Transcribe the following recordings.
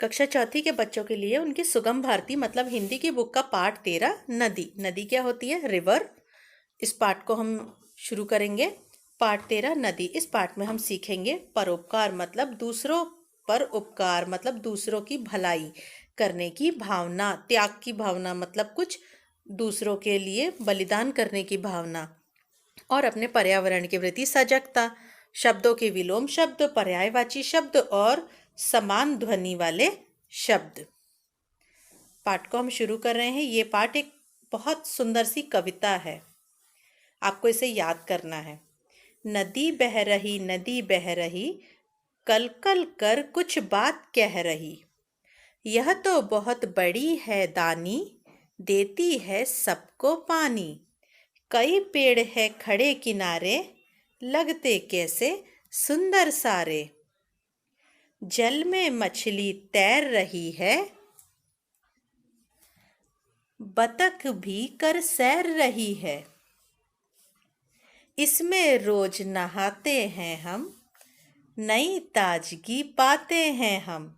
कक्षा चौथी के बच्चों के लिए उनकी सुगम भारती मतलब हिंदी की बुक का पाठ 13 नदी। नदी क्या होती है? रिवर। इस पाठ को हम शुरू करेंगे। पाठ 13 नदी। इस पाठ में हम सीखेंगे परोपकार मतलब दूसरों पर उपकार मतलब दूसरों की भलाई करने की भावना, त्याग की भावना मतलब कुछ दूसरों के लिए बलिदान करने की भावना, और अपने पर्यावरण के प्रति सजगता। शब्दों के विलोम शब्द, पर्यायवाची शब्द और समान ध्वनि वाले शब्द। पाठ को हम शुरू कर रहे हैं। ये पाठ एक बहुत सुंदर सी कविता है, आपको इसे याद करना है। नदी बह रही, कल कल कर कुछ बात कह रही। यह तो बहुत बड़ी है दानी, देती है सबको पानी। कई पेड़ है खड़े किनारे, लगते कैसे सुंदर सारे। जल में मछली तैर रही है, बतख भी कर सैर रही है। इसमें रोज नहाते हैं हम, नई ताजगी पाते हैं हम।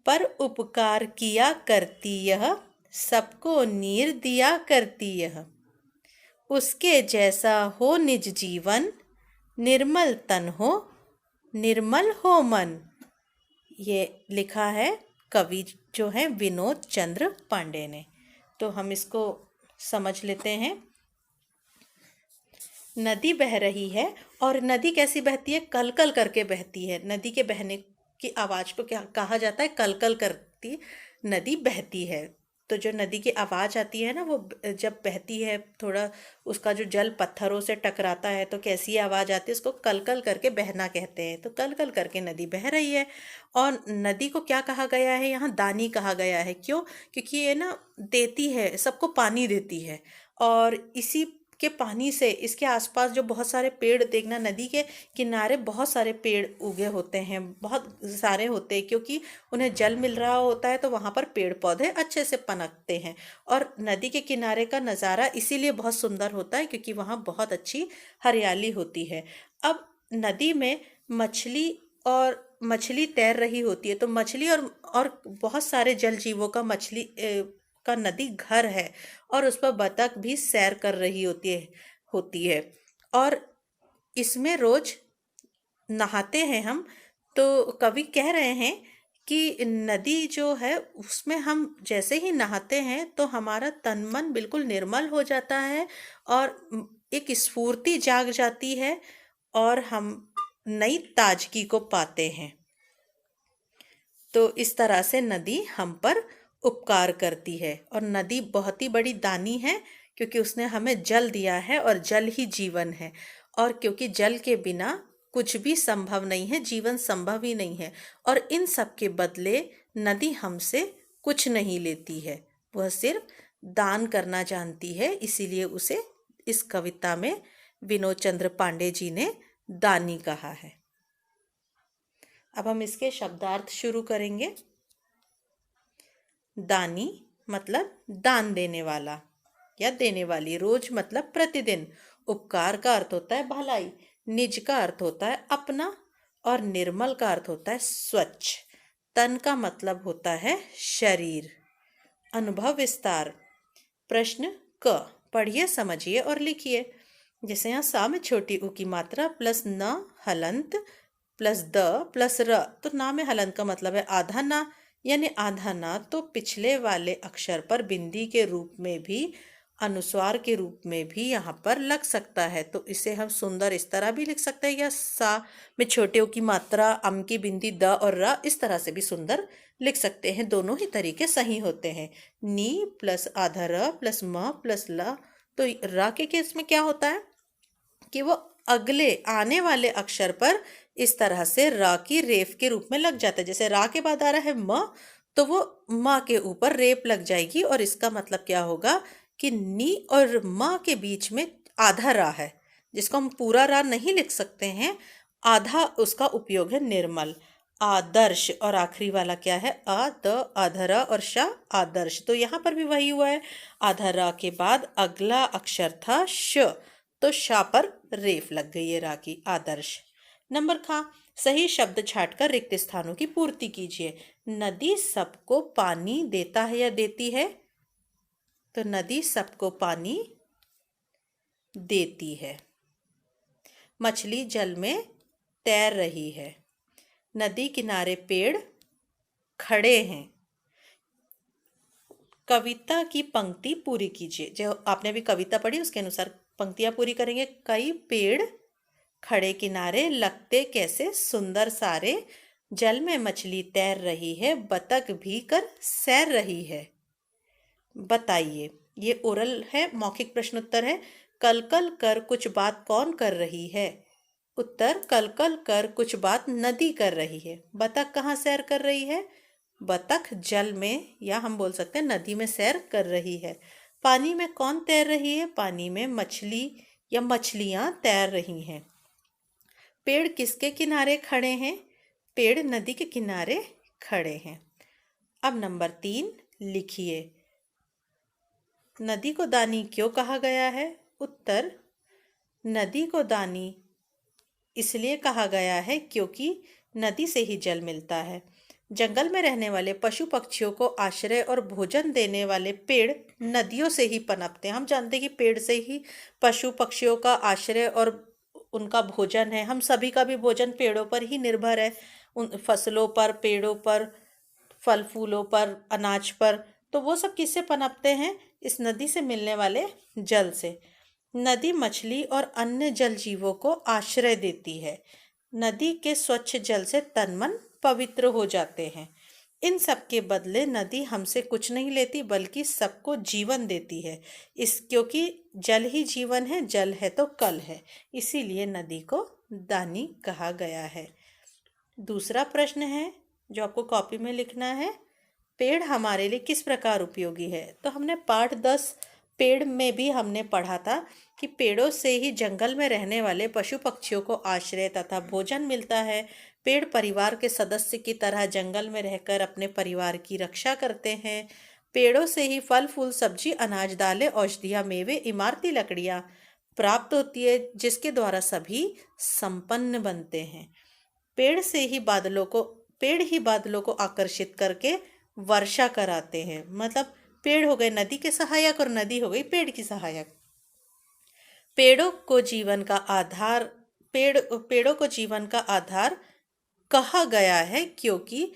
पर उपकार किया करती यह, सबको नीर दिया करती यह। उसके जैसा हो निज जीवन, निर्मल तन हो निर्मल हो मन। ये लिखा है कवि जो है विनोद चंद्र पांडे ने। तो हम इसको समझ लेते हैं। नदी बह रही है, और नदी कैसी बहती है? कल कल करके बहती है। नदी के बहने की आवाज़ को क्या कहा जाता है? कल कल करती नदी बहती है। तो जो नदी की आवाज़ आती है ना, वो जब बहती है, थोड़ा उसका जो जल पत्थरों से टकराता है तो कैसी आवाज़ आती है, उसको कल कल करके बहना कहते हैं। तो कल कल करके नदी बह रही है। और नदी को क्या कहा गया है? यहाँ दानी कहा गया है। क्यों? क्योंकि ये ना देती है, सबको पानी देती है। और इसी के पानी से इसके आसपास जो बहुत सारे पेड़, देखना नदी के किनारे बहुत सारे पेड़ उगे होते हैं, बहुत सारे होते हैं, क्योंकि उन्हें जल मिल रहा होता है तो वहाँ पर पेड़ पौधे अच्छे से पनपते हैं। और नदी के किनारे का नज़ारा इसीलिए बहुत सुंदर होता है क्योंकि वहाँ बहुत अच्छी हरियाली होती है। अब नदी में मछली तैर रही होती है, तो मछली और बहुत सारे जल जीवों का मछली का नदी घर है, और उस पर बतख भी सैर कर रही होती है। और इसमें रोज नहाते हैं हम। तो कवि कह रहे हैं कि नदी जो है उसमें हम जैसे ही नहाते हैं तो हमारा तन मन बिल्कुल निर्मल हो जाता है, और एक स्फूर्ति जाग जाती है, और हम नई ताजगी को पाते हैं। तो इस तरह से नदी हम पर उपकार करती है। और नदी बहुत ही बड़ी दानी है क्योंकि उसने हमें जल दिया है, और जल ही जीवन है। और क्योंकि जल के बिना कुछ भी संभव नहीं है, जीवन संभव ही नहीं है। और इन सब के बदले नदी हमसे कुछ नहीं लेती है, वह सिर्फ दान करना जानती है। इसीलिए उसे इस कविता में विनोद चंद्र पांडे जी ने दानी कहा है। अब हम इसके शब्दार्थ शुरू करेंगे। दानी मतलब दान देने वाला या देने वाली। रोज मतलब प्रतिदिन। उपकार का अर्थ होता है भलाई। निज का अर्थ होता है अपना, और निर्मल का अर्थ होता है स्वच्छ। तन का मतलब होता है शरीर। अनुभव विस्तार। प्रश्न क, पढ़िए, समझिए और लिखिए। जैसे यहाँ सा में छोटी ऊ की मात्रा प्लस न हलंत प्लस द प्लस र, तो ना में हलंत का मतलब है आधा ना, यानी आधा ना तो पिछले वाले अक्षर पर बिंदी के रूप में भी, अनुस्वार के रूप में भी यहाँ पर लग सकता है। तो इसे हम सुंदर इस तरह भी लिख सकते हैं, या सा में छोटे ऊ की मात्रा, अम की बिंदी द और र, इस तरह से भी सुंदर लिख सकते हैं। दोनों ही तरीके सही होते हैं। नी प्लस आधा र प्लस म प्लस ल। तो र के केस में क्या होता है कि वो अगले आने वाले अक्षर पर इस तरह से रा की रेफ के रूप में लग जाता है। जैसे रा के बाद आ रहा है म, तो वो म के ऊपर रेप लग जाएगी, और इसका मतलब क्या होगा कि नी और म के बीच में आधा रा है, जिसको हम पूरा रा नहीं लिख सकते हैं, आधा उसका उपयोग है निर्मल। आदर्श, और आखिरी वाला क्या है? आ द आधरा और शा आदर्श। तो यहाँ पर भी वही हुआ है। आधरा के बाद अगला अक्षर था श, तो शा पर रेफ लग गई है रा की। आदर्श। नंबर खा, सही शब्द छांटकर रिक्त स्थानों की पूर्ति कीजिए। नदी सबको पानी देता है या देती है? तो नदी सबको पानी देती है। मछली जल में तैर रही है। नदी किनारे पेड़ खड़े हैं। कविता की पंक्ति पूरी कीजिए। जो आपने अभी कविता पढ़ी उसके अनुसार पंक्तियां पूरी करेंगे। कई पेड़ खड़े किनारे लगते कैसे सुंदर सारे, जल में मछली तैर रही है, बतख भी कर सैर रही है। बताइए। ये ओरल है, मौखिक प्रश्न उत्तर है। कल कल कर कुछ बात कौन कर रही है? उत्तर, कल कल कर कुछ बात नदी कर रही है। बतख कहाँ सैर कर रही है? बतख जल में, या हम बोल सकते हैं नदी में सैर कर रही है। पानी में कौन तैर रही है? पानी में मछली या मछलियां तैर रही हैं। पेड़ किसके किनारे खड़े हैं? पेड़ नदी के किनारे खड़े हैं। अब नंबर 3 लिखिए। नदी को दानी क्यों कहा गया है? उत्तर, नदी को दानी इसलिए कहा गया है क्योंकि नदी से ही जल मिलता है। जंगल में रहने वाले पशु पक्षियों को आश्रय और भोजन देने वाले पेड़ नदियों से ही पनपते हैं। हम जानते हैं कि पेड़ से ही पशु पक्षियों का आश्रय और उनका भोजन है। हम सभी का भी भोजन पेड़ों पर ही निर्भर है, उन फसलों पर, पेड़ों पर, फल फूलों पर, अनाज पर। तो वो सब किससे पनपते हैं? इस नदी से मिलने वाले जल से। नदी मछली और अन्य जल जीवों को आश्रय देती है। नदी के स्वच्छ जल से तन मन पवित्र हो जाते हैं। इन सब के बदले नदी हमसे कुछ नहीं लेती बल्कि सबको जीवन देती है। क्योंकि जल ही जीवन है, जल है तो कल है, इसीलिए नदी को दानी कहा गया है। दूसरा प्रश्न है जो आपको कॉपी में लिखना है। पेड़ हमारे लिए किस प्रकार उपयोगी है? तो हमने पाठ 10 पेड़ में भी हमने पढ़ा था कि पेड़ों से ही जंगल में रहने वाले पशु पक्षियों को आश्रय तथा भोजन मिलता है। पेड़ परिवार के सदस्य की तरह जंगल में रहकर अपने परिवार की रक्षा करते हैं। पेड़ों से ही फल फूल, सब्जी, अनाज, दालें, औषधियाँ, मेवे, इमारती लकड़ियाँ प्राप्त होती है, जिसके द्वारा सभी संपन्न बनते हैं। पेड़ ही बादलों को आकर्षित करके वर्षा कराते हैं। मतलब पेड़ हो गए नदी के सहायक और नदी हो गई पेड़ की सहायक। पेड़ों को जीवन का आधार कहा गया है क्योंकि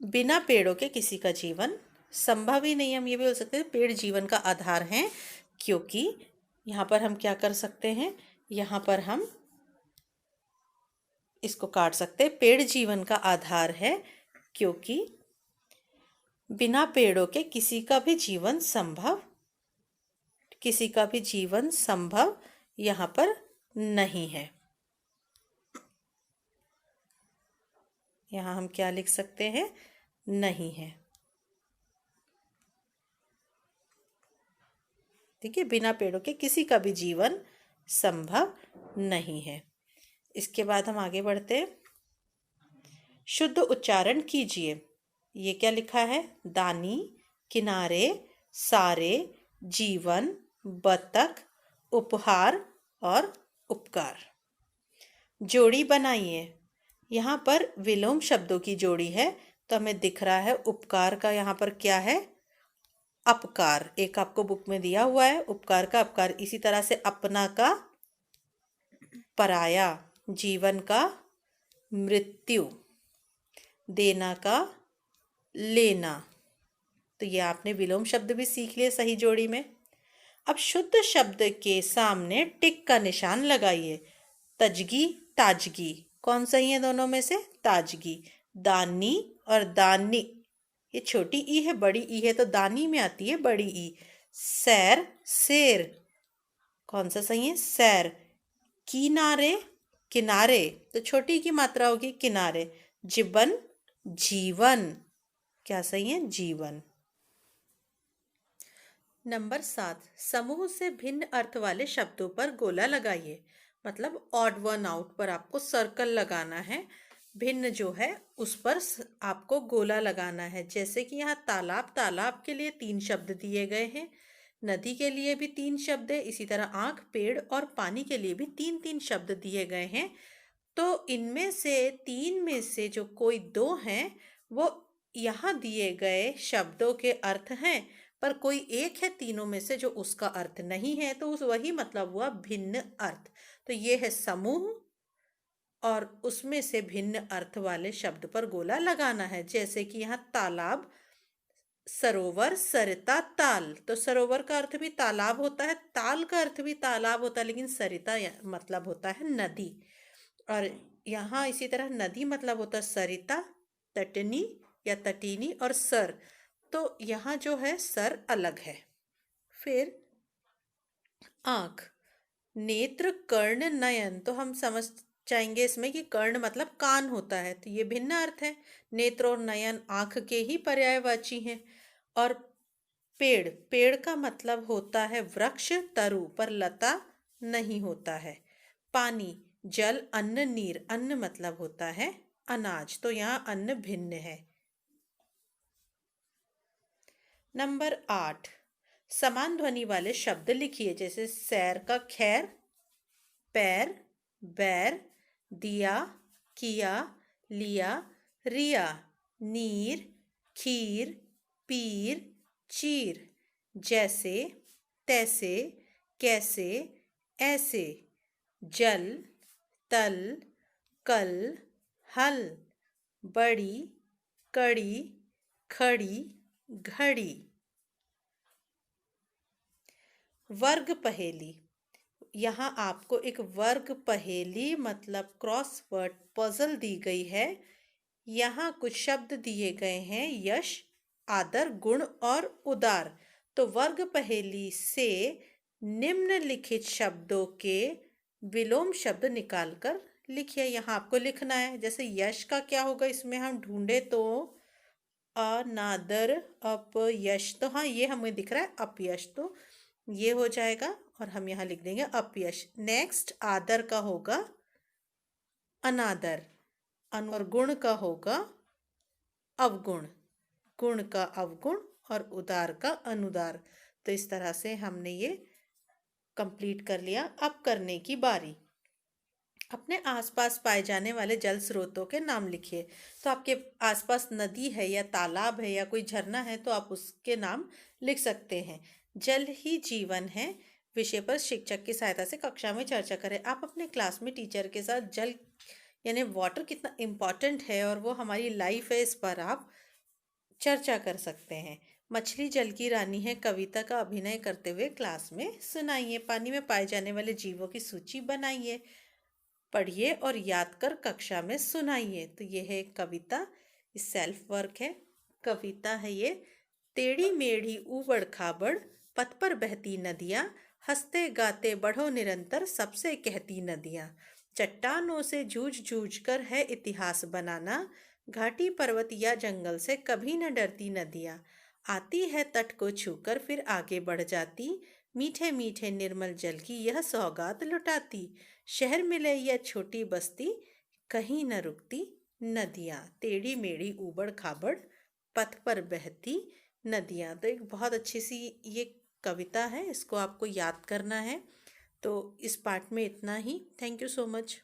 बिना पेड़ों के किसी का जीवन संभव ही नहीं। हम ये भी बोल सकते हैं पेड़ जीवन का आधार हैं, क्योंकि यहाँ पर हम क्या कर सकते हैं, यहाँ पर हम इसको काट सकते हैं। पेड़ जीवन का आधार है क्योंकि बिना पेड़ों के किसी का भी जीवन संभव यहाँ पर नहीं है। यहाँ हम क्या लिख सकते हैं? नहीं है। ठीक है, बिना पेड़ों के किसी का भी जीवन संभव नहीं है। इसके बाद हम आगे बढ़ते हैं। शुद्ध उच्चारण कीजिए। ये क्या लिखा है? दानी, किनारे, सारे, जीवन, बतख, उपहार और उपकार। जोड़ी बनाइए। यहाँ पर विलोम शब्दों की जोड़ी है, तो हमें दिख रहा है उपकार का यहाँ पर क्या है? अपकार। एक आपको बुक में दिया हुआ है उपकार का अपकार। इसी तरह से अपना का पराया, जीवन का मृत्यु, देना का लेना। तो ये आपने विलोम शब्द भी सीख लिए सही जोड़ी में। अब शुद्ध शब्द के सामने टिक का निशान लगाइए। तजगी, ताजगी, कौन सही है दोनों में से? ताजगी। दानी और दानी, ये छोटी ई है, बड़ी ई है तो दानी में आती है बड़ी ई। सैर, शेर, कौन सा सही है? सैर। किनारे, किनारे, तो छोटी की मात्रा होगी किनारे। जीवन, जीवन, क्या सही है? जीवन। नंबर 7, समूह से भिन्न अर्थ वाले शब्दों पर गोला लगाइए। मतलब ऑड वन आउट पर आपको सर्कल लगाना है। भिन्न जो है उस पर आपको गोला लगाना है। जैसे कि यहाँ तालाब, तालाब के लिए 3 शब्द दिए गए हैं। नदी के लिए भी 3 शब्द है। इसी तरह आँख, पेड़ और पानी के लिए भी 3-3 शब्द दिए गए हैं। तो इनमें से तीन में से जो कोई दो हैं वो यहाँ दिए गए शब्दों के अर्थ हैं, पर कोई एक है तीनों में से जो उसका अर्थ नहीं है, तो उस वही मतलब हुआ भिन्न अर्थ। तो ये है समूह, और उसमें से भिन्न अर्थ वाले शब्द पर गोला लगाना है। जैसे कि यहाँ तालाब, सरोवर, सरिता, ताल। तो सरोवर का अर्थ भी तालाब होता है, ताल का अर्थ भी तालाब होता है, लेकिन सरिता मतलब होता है नदी। और यहाँ इसी तरह नदी मतलब होता है सरिता, तटनी या तटीनी, और सर, तो यहाँ जो है सर अलग है। फिर आंख, नेत्र, कर्ण, नयन। तो हम समझ जाएंगे इसमें कि कर्ण मतलब कान होता है, तो ये भिन्न अर्थ है। नेत्र और नयन आंख के ही पर्यायवाची हैं। और पेड़, पेड़ का मतलब होता है वृक्ष, तरु, पर लता नहीं होता है। पानी, जल, अन्न, नीर। अन्न मतलब होता है अनाज, तो यहाँ अन्न भिन्न है। नंबर 8, समान ध्वनि वाले शब्द लिखिए। जैसे सैर का खैर, पैर, बैर, दिया, किया, लिया, रिया, नीर, खीर, पीर, चीर। जैसे, तैसे, कैसे, ऐसे। जल, तल, कल, हल, बड़ी, कड़ी, खड़ी, घड़ी। वर्ग पहेली, यहाँ आपको एक वर्ग पहेली मतलब क्रॉसवर्ड पजल दी गई है। यहाँ कुछ शब्द दिए गए हैं, यश, आदर, गुण और उदार। तो वर्ग पहेली से निम्नलिखित शब्दों के विलोम शब्द निकालकर लिखिए। यहाँ आपको लिखना है। जैसे यश का क्या होगा, इसमें हम ढूंढे तो अनादर, अपयश। तो हाँ, ये हमें दिख रहा है अपयश, तो ये हो जाएगा, और हम यहाँ लिख देंगे अपयश। नेक्स्ट, आदर का होगा अनादर, और गुण का होगा अवगुण, गुण का अवगुण, और उदार का अनुदार। तो इस तरह से हमने ये कंप्लीट कर लिया। अब करने की बारी। अपने आसपास पाए जाने वाले जल स्रोतों के नाम लिखिए। तो आपके आसपास नदी है या तालाब है या कोई झरना है, तो आप उसके नाम लिख सकते हैं। जल ही जीवन है विषय पर शिक्षक की सहायता से कक्षा में चर्चा करें। आप अपने क्लास में टीचर के साथ जल यानी वाटर कितना इम्पॉर्टेंट है और वो हमारी लाइफ है, इस पर आप चर्चा कर सकते हैं। मछली जल की रानी है कविता का अभिनय करते हुए क्लास में सुनाइए। पानी में पाए जाने वाले जीवों की सूची बनाइए, पढ़िए और याद कर कक्षा में सुनाइए। तो ये है कविता, सेल्फ वर्क है। कविता है ये। टेढ़ी मेढ़ी ऊबड़ खाबड़ पथ पर बहती नदियाँ, हंसते गाते बढ़ो निरंतर सबसे कहती नदियाँ। चट्टानों से जूझ जूझ कर है इतिहास बनाना, घाटी पर्वत या जंगल से कभी न डरती नदियाँ। आती है तट को छूकर फिर आगे बढ़ जाती, मीठे मीठे निर्मल जल की यह सौगात लुटाती। शहर मिले या छोटी बस्ती कहीं न रुकती नदियाँ। टेढ़ी मेढ़ी ऊबड़ खाबड़ पथ पर बहती नदियाँ। तो एक बहुत अच्छी सी ये कविता है, इसको आपको याद करना है। तो इस पार्ट में इतना ही। Thank you so much.